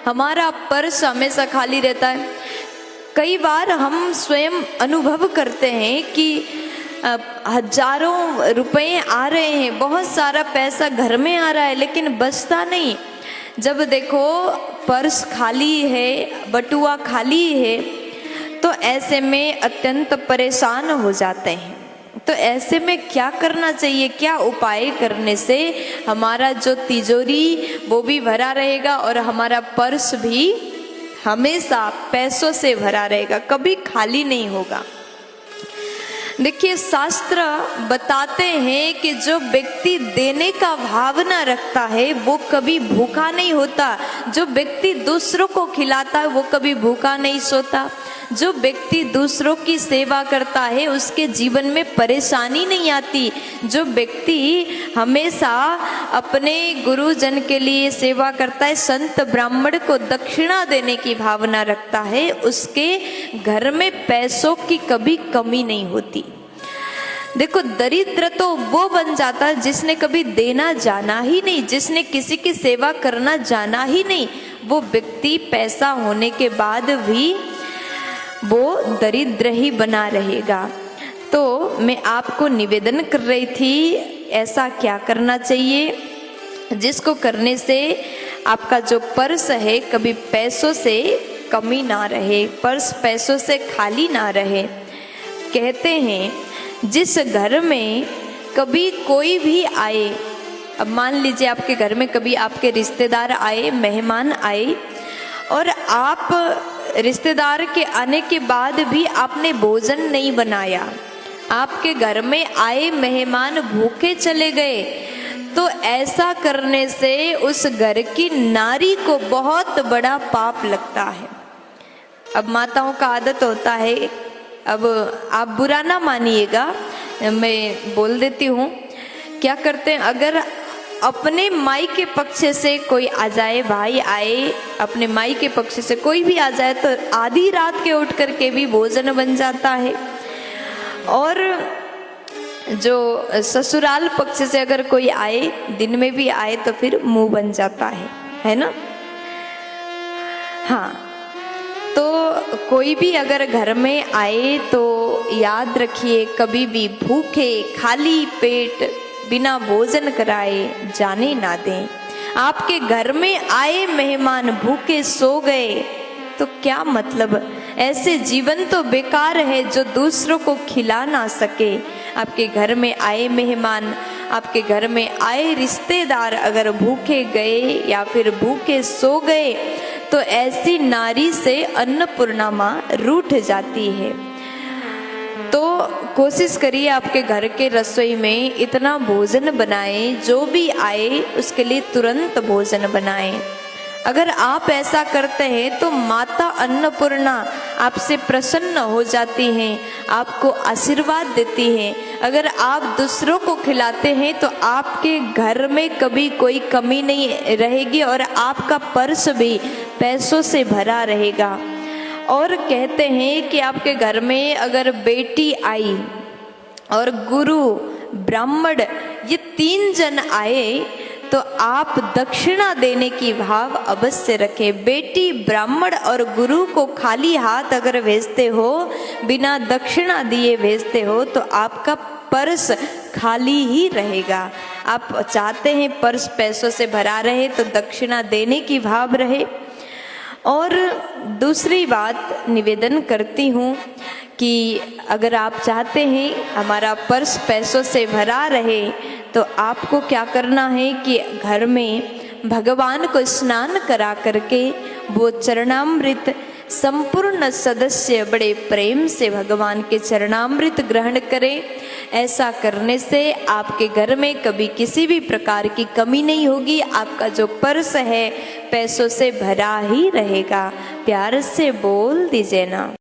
हमारा पर्स हमेशा खाली रहता है। कई बार हम स्वयं अनुभव करते हैं कि हजारों रुपए आ रहे हैं, बहुत सारा पैसा घर में आ रहा है, लेकिन बचता नहीं। जब देखो पर्स खाली है, बटुआ खाली है, तो ऐसे में अत्यंत परेशान हो जाते हैं। तो ऐसे में क्या करना चाहिए, क्या उपाय करने से हमारा जो तिजोरी वो भी भरा रहेगा और हमारा पर्स भी हमेशा पैसों से भरा रहेगा, कभी खाली नहीं होगा। देखिए, शास्त्र बताते हैं कि जो व्यक्ति देने का भावना रखता है वो कभी भूखा नहीं होता। जो व्यक्ति दूसरों को खिलाता है वो कभी भूखा नहीं सोता। जो व्यक्ति दूसरों की सेवा करता है उसके जीवन में परेशानी नहीं आती। जो व्यक्ति हमेशा अपने गुरुजन के लिए सेवा करता है, संत ब्राह्मण को दक्षिणा देने की भावना रखता है, उसके घर में पैसों की कभी कमी नहीं होती। देखो, दरिद्र तो वो बन जाता है जिसने कभी देना जाना ही नहीं, जिसने किसी की सेवा करना जाना ही नहीं। वो व्यक्ति पैसा होने के बाद भी वो दरिद्र ही बना रहेगा। तो मैं आपको निवेदन कर रही थी, ऐसा क्या करना चाहिए जिसको करने से आपका जो पर्स है कभी पैसों से कमी ना रहे, पर्स पैसों से खाली ना रहे। कहते हैं जिस घर में कभी कोई भी आए, अब मान लीजिए आपके घर में कभी आपके रिश्तेदार आए, मेहमान आए, और आप रिश्तेदार के आने के बाद भी आपने भोजन नहीं बनाया, आपके घर में आए मेहमान भूखे चले गए, तो ऐसा करने से उस घर की नारी को बहुत बड़ा पाप लगता है। अब माताओं का आदत होता है, अब आप बुरा ना मानिएगा, मैं बोल देती हूँ, क्या करते हैं, अगर अपने माई के पक्ष से कोई आ जाए, भाई आए, अपने माई के पक्ष से कोई भी आ जाए, तो आधी रात के उठ करके भी भोजन बन जाता है। और जो ससुराल पक्ष से अगर कोई आए, दिन में भी आए, तो फिर मुंह बन जाता है ना। हाँ, तो कोई भी अगर घर में आए तो याद रखिए, कभी भी भूखे खाली पेट बिना भोजन कराए जाने ना दें। आपके घर में आए मेहमान भूखे सो गए तो क्या मतलब, ऐसे जीवन तो बेकार है जो दूसरों को खिला ना सके। आपके घर में आए मेहमान, आपके घर में आए रिश्तेदार अगर भूखे गए या फिर भूखे सो गए, तो ऐसी नारी से अन्नपूर्णा माँ रूठ जाती है। तो कोशिश करिए आपके घर के रसोई में इतना भोजन बनाएं, जो भी आए उसके लिए तुरंत भोजन बनाएं। अगर आप ऐसा करते हैं तो माता अन्नपूर्णा आपसे प्रसन्न हो जाती हैं, आपको आशीर्वाद देती हैं। अगर आप दूसरों को खिलाते हैं तो आपके घर में कभी कोई कमी नहीं रहेगी और आपका पर्स भी पैसों से भरा रहेगा। और कहते हैं कि आपके घर में अगर बेटी आई और गुरु ब्राह्मण ये 3 जन आए तो आप दक्षिणा देने की भाव अवश्य रखें। बेटी ब्राह्मण और गुरु को खाली हाथ अगर भेजते हो, बिना दक्षिणा दिए भेजते हो, तो आपका पर्स खाली ही रहेगा। आप चाहते हैं पर्स पैसों से भरा रहे तो दक्षिणा देने की भाव रहे। और दूसरी बात निवेदन करती हूँ कि अगर आप चाहते हैं हमारा पर्स पैसों से भरा रहे, तो आपको क्या करना है कि घर में भगवान को स्नान करा करके वो चरणामृत संपूर्ण सदस्य बड़े प्रेम से भगवान के चरणामृत ग्रहण करें। ऐसा करने से आपके घर में कभी किसी भी प्रकार की कमी नहीं होगी। आपका जो पर्स है पैसों से भरा ही रहेगा। प्यार से बोल दीजिए ना।